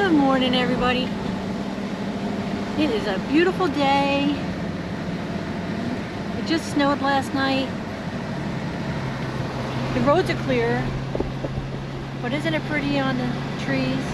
Good morning, everybody. It is a beautiful day. It just snowed last night. The roads are clear, but isn't it pretty on the trees?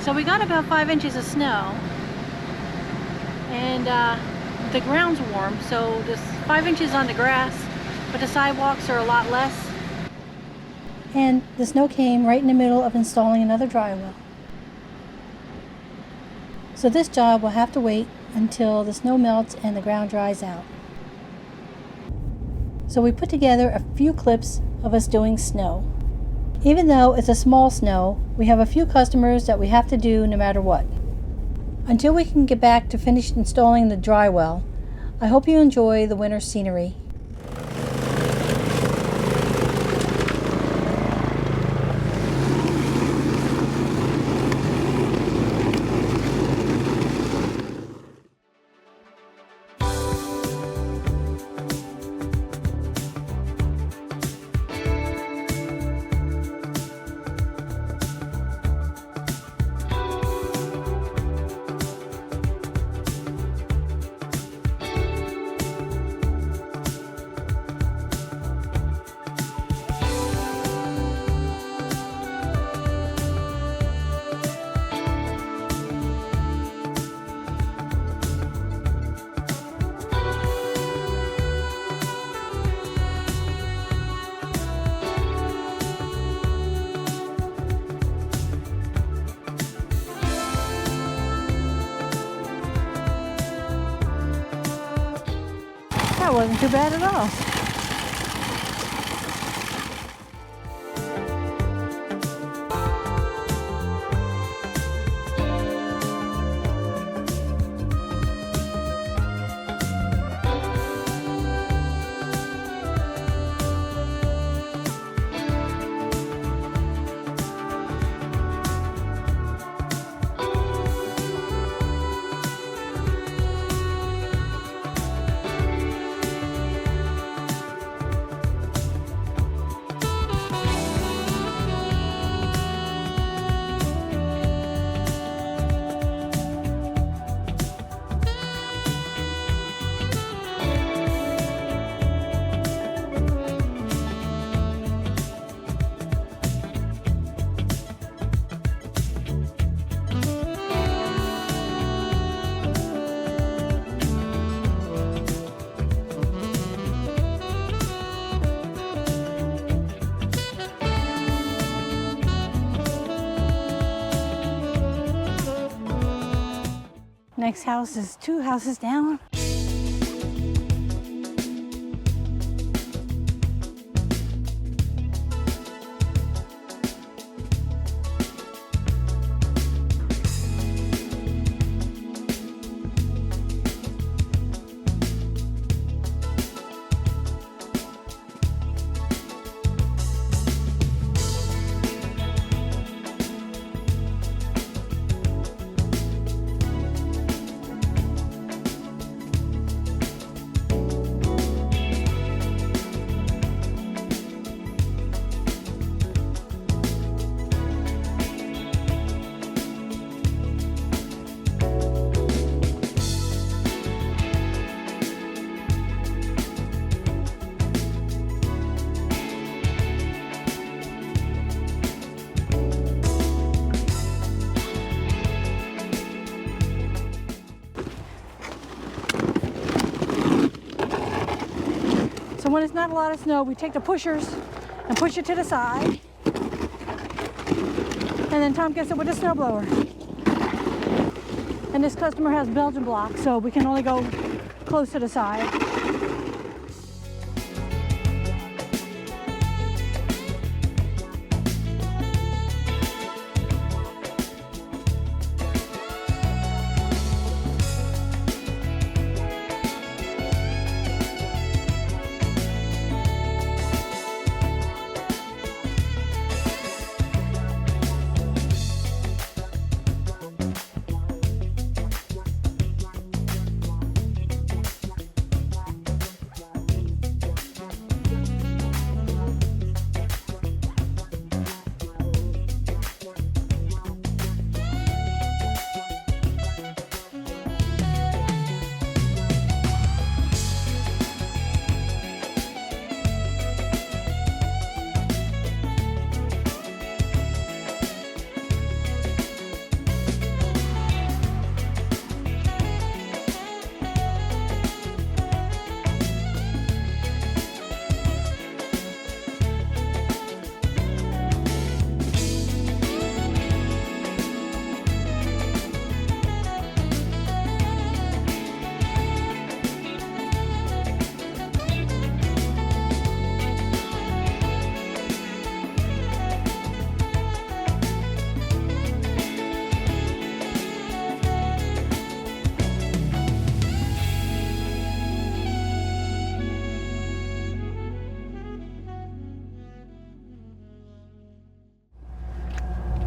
So we got about 5 inches of snow, and the ground's warm, so there's 5 inches on the grass, but the sidewalks are a lot less. And the snow came right in the middle of installing another dry well. So this job will have to wait until the snow melts and the ground dries out. So we put together a few clips of us doing snow. Even though it's a small snow, we have a few customers that we have to do no matter what. Until we can get back to finish installing the dry well, I hope you enjoy the winter scenery. That wasn't too bad at all. Next house is 2 houses down. So when it's not a lot of snow, we take the pushers and push it to the side. And then Tom gets it with a snowblower. And this customer has Belgian blocks, so we can only go close to the side.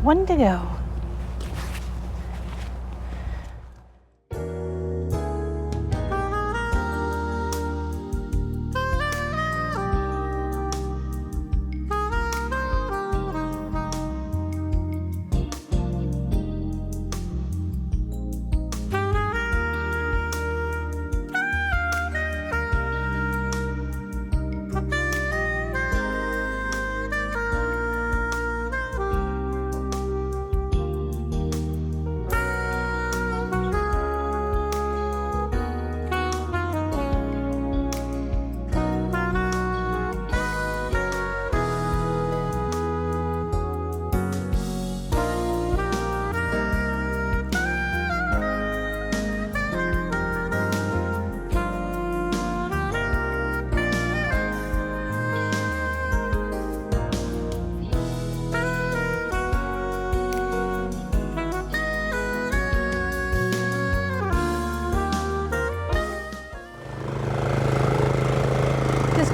one to go.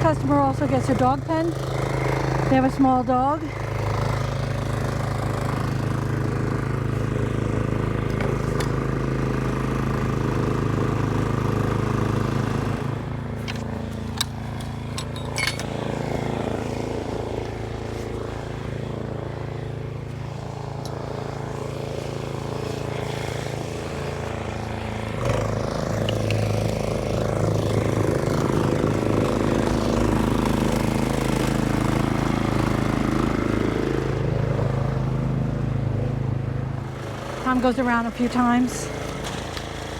Customer also gets a dog pen. They have a small dog. Tom goes around a few times,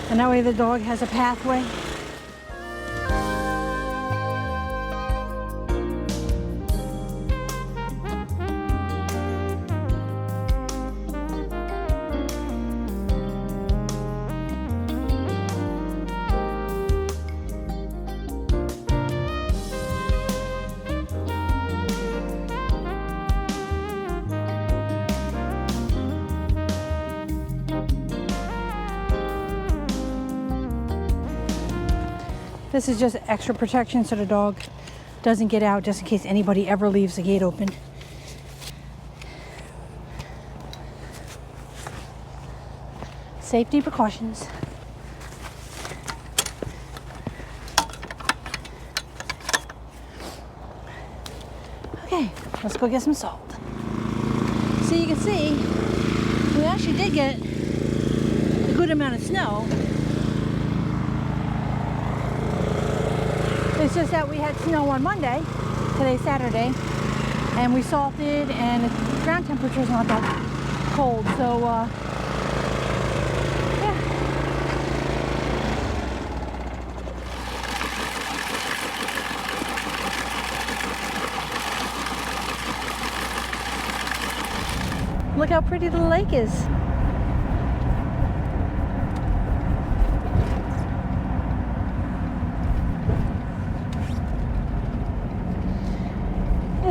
and that way the dog has a pathway. This is just extra protection so the dog doesn't get out, just in case anybody ever leaves the gate open. Safety precautions. Okay, let's go get some salt. So you can see, we actually did get a good amount of snow. It's just that we had snow on Monday, today's Saturday, and we salted, and the ground temperature's not that cold, so yeah. Look how pretty the lake is.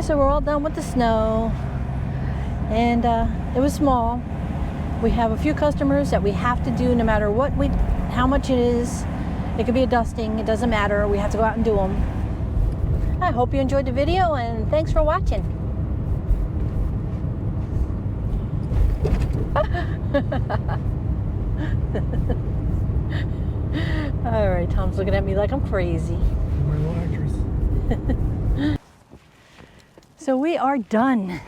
So we're all done with the snow, and it was small. We have a few customers that we have to do no matter how much it is. It could be a dusting, it doesn't matter. We have to go out and do them. I hope you enjoyed the video, and thanks for watching. All right, Tom's looking at me like I'm crazy. My little actress. So we are done.